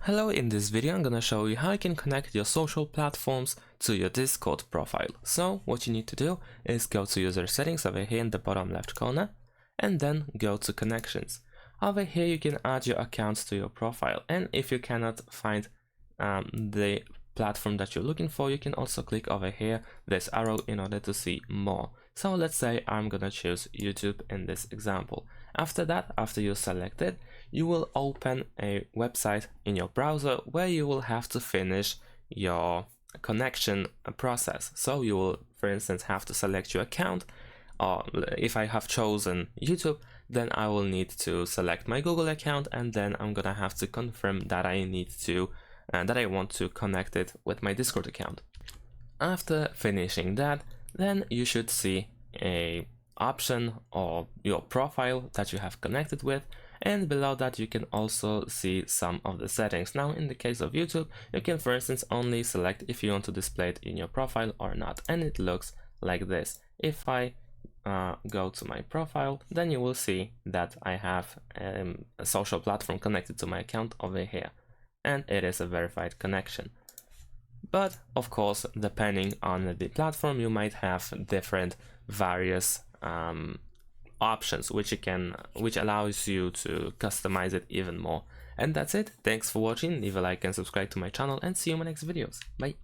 Hello, in this video I'm gonna show you how you can connect your social platforms to your Discord profile. So what you need to do is go to user settings over here in the bottom left corner and then go to connections. Over here you can add your accounts to your profile, and if you cannot find the platform that you're looking for, you can also click over here this arrow in order to see more. So let's say I'm gonna choose YouTube in this example. After that, after you select it, you will open a website in your browser where you will have to finish your connection process. So you will, for instance, have to select your account, or if I have chosen YouTube, then I will need to select my Google account, and then I'm gonna have to confirm that I need to that I want to connect it with my Discord account. After finishing that, then you should see a option or your profile that you have connected with, and below that you can also see some of the settings. Now in the case of YouTube, you can for instance only select if you want to display it in your profile or not, and it looks like this. If I go to my profile, then you will see that I have a social platform connected to my account over here, and it is a verified connection. But of course, depending on the platform, you might have different various options which allows you to customize it even more. And that's it. Thanks for watching. Leave a like and subscribe to my channel, and see you in my next videos. Bye.